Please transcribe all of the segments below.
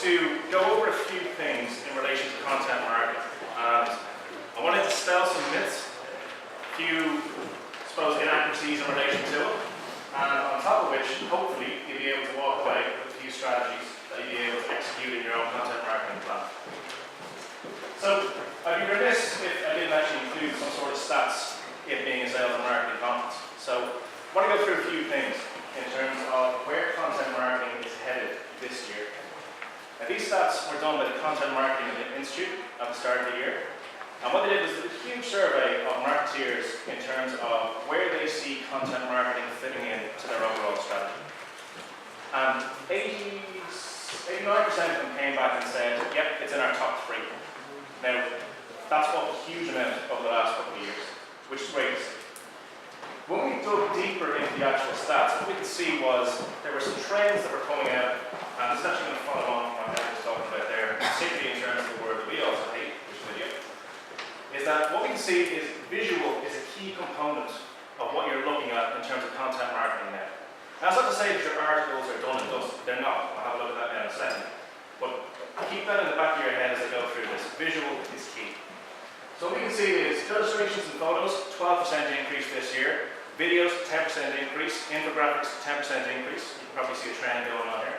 to go over a few things in relation to content marketing. And I wanted to dispel some myths, a few, I suppose, inaccuracies in relation to it, and on top of which, hopefully, you'll be able to walk away with a few strategies that you'll be able to execute in your own content marketing plan. So, I'd be remiss if I didn't actually include some sort of stats, it being a sales and marketing conference. So, I want to go through a few things in terms of where content marketing is headed this year. Now, these stats were done by the Content Marketing Institute at the start of the year. And what they did was a huge survey of marketeers in terms of where they see content marketing fitting into their overall strategy. And 89% of them came back and said, yep, it's in our top 3. Now, that's up a huge amount over the last couple of years, which is great to see. When we dug deeper into the actual stats, what we could see was there were some trends that were coming out, and this is actually going to follow on from what I was talking about there, particularly in terms of the word that we also hate, which is video, is that what we can see is visual is a key component of what you're looking at in terms of content marketing now. Now, that's not to say that your articles are done and dusted. They're not. I'll have a look at that now in a second. But keep that in the back of your head as I go through this. Visual is key. So what we can see is illustrations and photos, 12% increase this year. Videos, 10% increase. Infographics, 10% increase. You can probably see a trend going on here.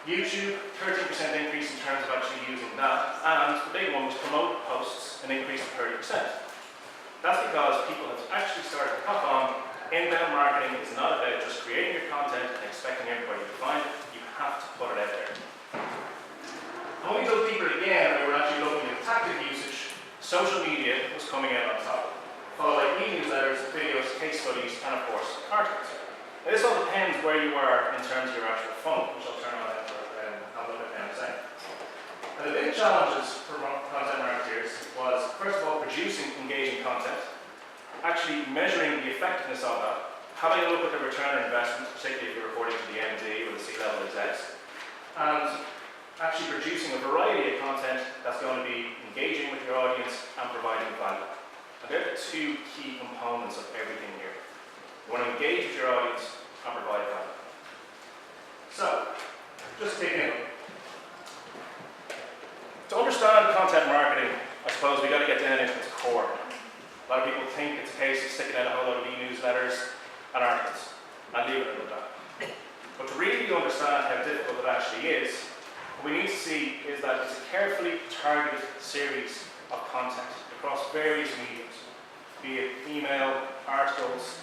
YouTube, 13% increase in terms of actually using that. And the big one was promote posts, an increase of 30%. That's because people have actually started to cop on. Inbound marketing is not about just creating your content and expecting everybody to find it. You have to put it out there. And when we go deeper again, we were actually looking at tactic usage. Social media was coming out on top, followed by e-newsletters, videos, case studies, and of course, articles. Now, this all depends where you are in terms of your actual funnel, which I'll turn on and have a look at now in a second. And the big challenges for content marketers was, first of all, producing engaging content, actually measuring the effectiveness of that, having a look at the return on investment, particularly if you're reporting to the MD or the C-level execs, and actually producing a variety of content that's going to be engaging with your audience and providing value. And they're the 2 key components of everything here. You want to engage with your audience and provide value. So, just to dig in. To understand content marketing, I suppose we've got to get down into its core. A lot of people think it's a case of sticking out a whole lot of e-newsletters and articles, and leave it at that. But to really understand how difficult it actually is, what we need to see is that it's a carefully targeted series of content across various mediums, be it email, articles,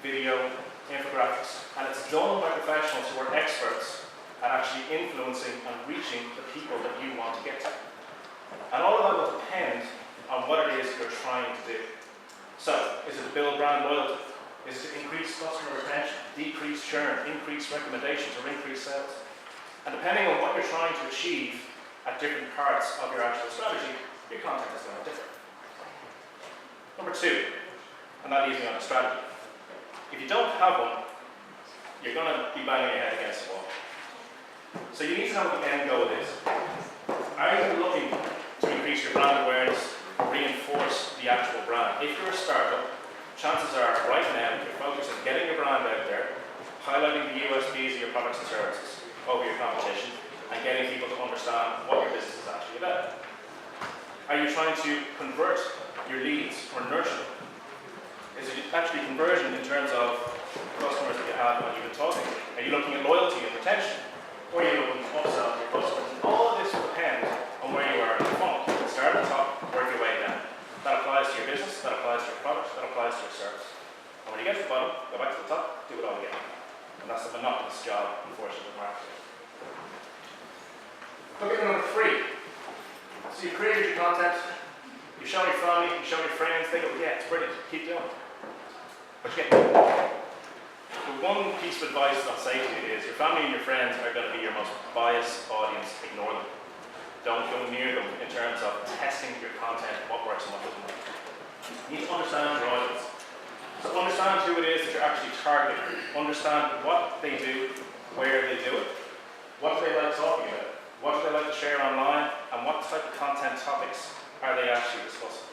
video, infographics, and it's done by professionals who are experts at actually influencing and reaching the people that you want to get to. And all of that will depend on what it is you're trying to do. So, is it to build brand loyalty? Is it to increase customer retention, decrease churn, increase recommendations, or increase sales? And depending on what you're trying to achieve at different parts of your actual strategy, your content is going to differ. Number 2, and that leads me on to strategy. If you don't have one, you're going to be banging your head against the wall. So you need to know what the end goal is. Are you looking to increase your brand awareness, reinforce the actual brand? If you're a startup, chances are right now you're focused on getting your brand out there, highlighting the USPs of your products and services over your competition, and getting people to understand what your business is actually about. Are you trying to convert your leads or nurture them? Is it actually conversion in terms of customers that you have when you've been talking? Are you looking at loyalty and retention? Or are you looking to upsell to your customers? And all of this will depend on where you are in the funnel. You can start at the top, work your way down. That applies to your business, that applies to your product, that applies to your service. And when you get to the bottom, go back to the top, do it all again. And that's a monotonous job, unfortunately, with marketing. Look at number 3. So you created your content, you show your family, you show your friends, they go, yeah, it's brilliant, keep doing it. But you get the one piece of advice I'll say to you is your family and your friends are going to be your most biased audience. Ignore them. Don't go near them in terms of testing your content, what works and what doesn't work. You need to understand your audience. So understand who it is that you're actually targeting. Understand what they do, where they do it, what do they like talking about, what do they like to share online, and what type of content topics are they actually discussing.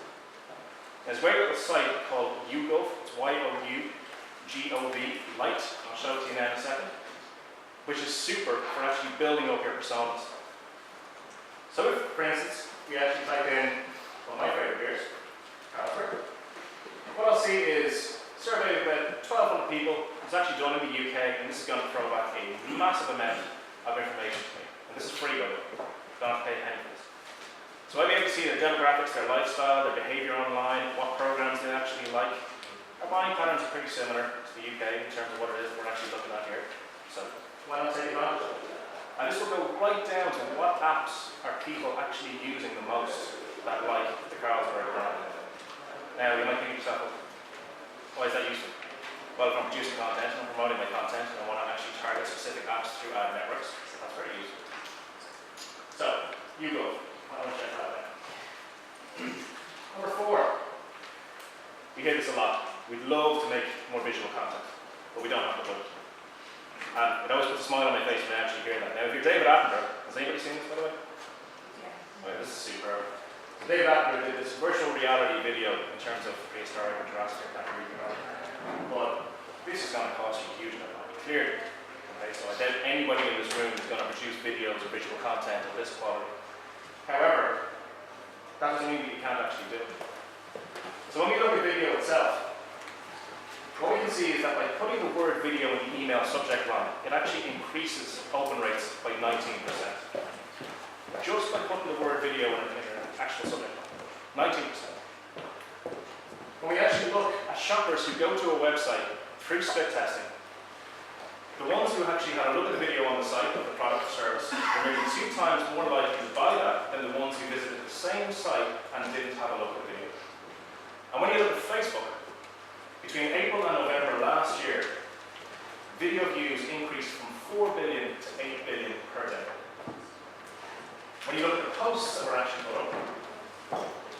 There's a great little site called YouGov, it's Y-O-U-G-O-V, Lite, I'll show it to you now in a second, which is super for actually building up your personas. So if, for instance, we actually type in one of my favourite beers, Carlsberg, what I'll see is a survey of about 1,200 people. It's actually done in the UK, and this is going to throw back a massive amount of information to me. And this is free, by the way. Don't have to pay a penny for this. So I'll be able to see their demographics, their lifestyle, their behaviour online, what programs they actually like. Our buying patterns are pretty similar to the UK in terms of what it is we're actually looking at here. So why not take advantage of it? And this will go right down to what apps are people actually using the most that like the Carlsberg brand. Now you might think to yourself, why is that useful? Well, if I'm producing content and I'm promoting my content and I want to actually target specific apps through ad networks, that's very useful. So, you go. I want to check that out. Number 4. We hear this a lot. We'd love to make more visual content, but we don't have the budget. And it always puts a smile on my face when I actually hear that. Now, if you're David Attenborough, has anybody seen this, by the way? Yeah. Oh, this is superb. So David Attenborough did this virtual reality video in terms of prehistoric and Jurassic. But this is going to cost you a huge amount of money, clearly. Okay, so I doubt anybody in this room is going to produce videos or visual content of this quality. However, that doesn't mean that you can't actually do it. So when we look at video itself, what we can see is that by putting the word video in the email subject line, it actually increases open rates by 19%. Just by putting the word video in an actual subject line. 19%. When we actually look at shoppers who go to a website through split testing, the ones who actually had a look at the video on the site of the product or service were nearly 2 times more likely to buy that than the ones who visited the same site and didn't have a look at the video. And when you look at Facebook, between April and November last year, video views increased from 4 billion to 8 billion per day. When you look at the posts that were actually put up,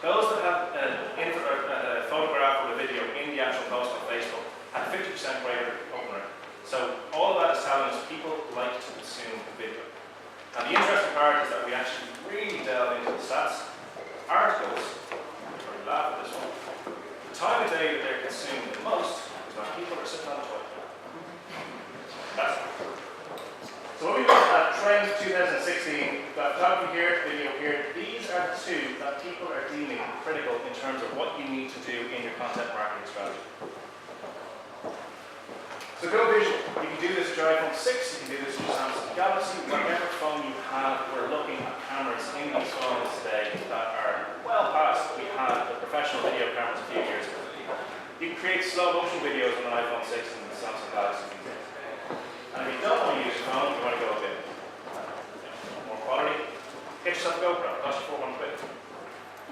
those that have a photograph or a video in the actual post on Facebook had a 50% greater open rate. So all of that is telling us people like to consume video. And the interesting part is that we actually really delve into the stats. Articles, probably laugh at this one, the time of day that they're consuming the most is when people are sitting on the toilet. That's it. So when we look at Trend 2016, we've got photography here, video here. These are the 2 that people are deeming critical in terms of what you need to do in your content marketing strategy. So go visual. You can do this with your iPhone 6, you can do this with your Samsung Galaxy, whatever phone you have. We're looking at cameras in these phones today that are well past what we had the professional video cameras a few years ago. You can create slow motion videos on an iPhone 6 and the Samsung Galaxy. And if you don't want to use your phone, you want to go a bit more quality, get yourself a GoPro, cost you £400.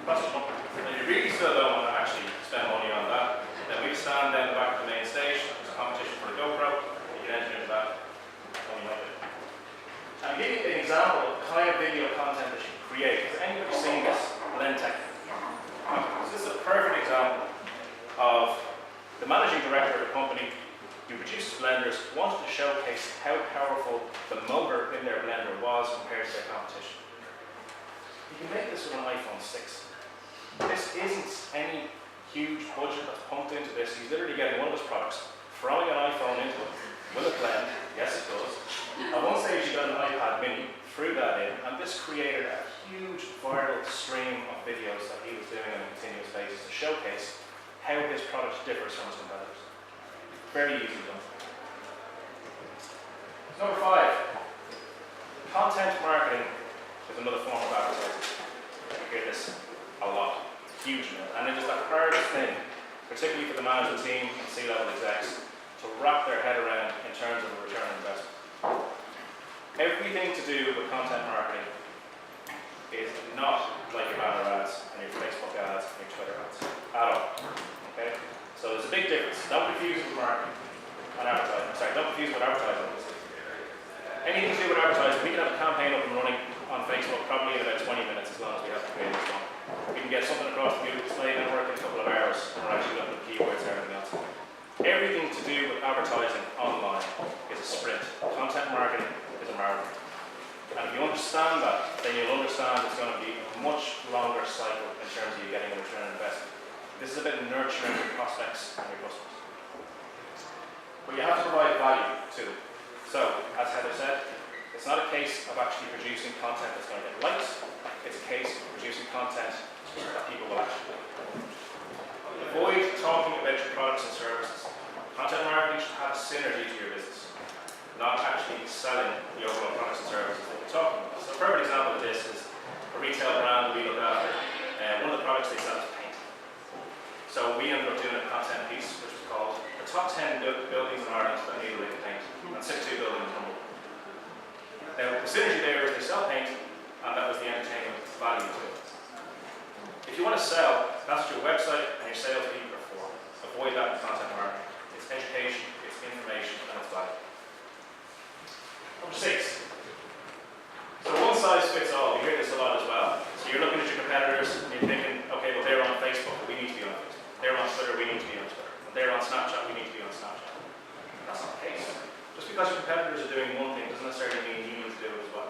Cost you £100. And you really still don't want to actually spend money on that, then we stand down the back of the main stage. There's a competition for a GoPro, you can enter into that, only $100. And to give you an example of the kind of video content that you create, has anybody seen this blend technique? So this is a perfect example of the managing director of a company who produces blenders wanted to showcase how powerful the motor in their blender was compared to their competition. You can make this with an iPhone 6. This isn't any huge budget that's pumped into this. He's literally getting one of his products, throwing an iPhone into it, with a blend, yes it does. At one stage he got an iPad mini, threw that in, and this created a huge viral stream of videos that he was doing on a continuous basis to showcase how his product differs from his competitors. Very easy done. Number 5. Content marketing is another form of advertising. You hear this a lot. Huge amount. And it is the hardest thing, particularly for the management team and C-level execs, to wrap their head around in terms of a return on investment. Everything to do with content marketing is not like your banner ads and your Facebook ads and your Twitter ads at all. Okay? So there's a big difference. Don't confuse with marketing and advertising. Sorry, don't confuse with advertising. Anything to do with advertising, we can have a campaign up and running on Facebook probably in about 20 minutes as long as we have to create this one. We can get something across the Google display network in a couple of hours. We're actually looking at keywords and everything else. Everything to do with advertising online is a sprint. Content marketing is a marathon. And if you understand that, then you'll understand it's going to be a much longer cycle in terms of you getting a return on investment. This is about nurturing your prospects and your customers. But you have to provide value to them. So, as Heather said, It's not a case of actually producing content that's going to get likes. It's a case of producing content that people will actually like. Avoid talking about your products and services. Content marketing should have a synergy to your business, not actually selling the overall products and services that you're talking about. So a perfect example of this is a retail brand that we look after. One of the products they sell is paint. So we ended up doing a content piece which was called the top 10 buildings in Ireland that need a lick of paint, and 62 buildings in Humble. Now the synergy there is they sell paint, and that was the entertainment value to it. If you want to sell, that's what your website and your sales people are for. Avoid that in content marketing. It's education, it's information, and it's value. Number 6. So one size fits all. We hear this a lot as well. So you're looking at your competitors and you're thinking, okay, well they're on Facebook, we need to be on Facebook. They're on Twitter, we need to be on Twitter. They're on Snapchat, we need to be on Snapchat. That's not the case. Just because your competitors are doing one thing doesn't necessarily mean you need to do it as well.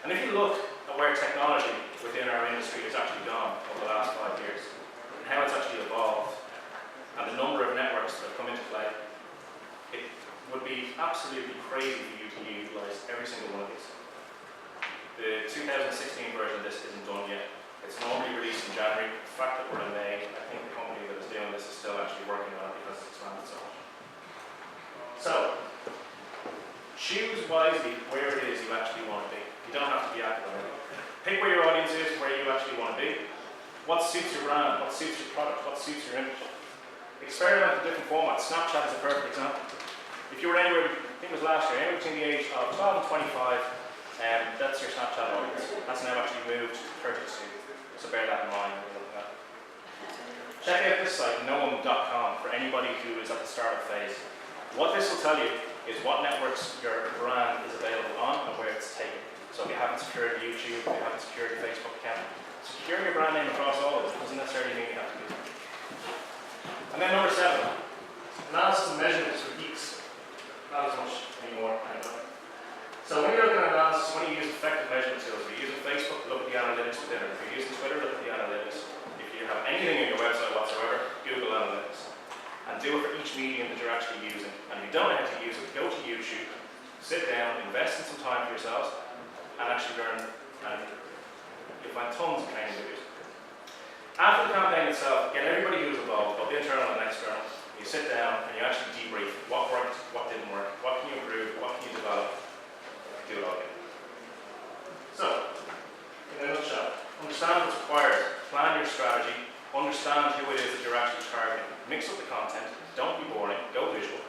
And if you look at where technology within our industry has actually gone over the last 5 years, and how it's actually evolved, and the number of networks that have come into play, it would be absolutely crazy for you to utilize every single one of these. The 2016 version of this isn't done yet. It's normally released in January. The fact that we're in May, I think the company that is doing this is still actually working on it because it's expanded so much. So, choose wisely where it is you actually want to be. You don't have to be active on it. Pick where your audience is, where you actually want to be. What suits your brand, what suits your product, what suits your image. Experiment with different formats. Snapchat is a perfect example. If you were anywhere, I think it was last year, anywhere between the age of 12 and 25, that's your Snapchat audience. That's now actually moved to 32. So bear that in mind when you're looking at it. Check out this site, knowem.com, for anybody who is at the startup phase. What this will tell you is what networks your brand is available on and where it's taken. So if you haven't secured YouTube, if you haven't secured your Facebook account, secure your brand name across all of it. It doesn't necessarily mean you have to do that. And then number 7, analysis and measurements for geeks. Not as much anymore, I know. So when you're looking at analysis, when you use effective measurement tools, if you're using Facebook, look at the analytics within it. If you're using Twitter, look at the analytics. If you have anything in your website whatsoever, Google Analytics. And do it for each medium that you're actually using. And if you don't know how to use it, go to YouTube, sit down, invest in some time for yourselves, and actually learn, and you'll find tons of training videos. After the campaign itself, get everybody who's involved, both internal and external, you sit down and you actually debrief what worked, what didn't work, what can you improve, what can you develop, do it all again. So, in a nutshell, understand what's required, plan your strategy, understand who it is that you're actually targeting, mix up the content, don't be boring, go visual,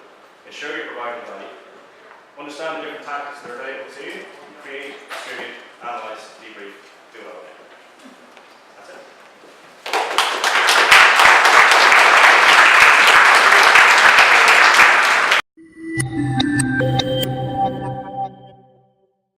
ensure you're providing value, understand the different tactics that are available to you, create, distribute, analyze, debrief, do it all again.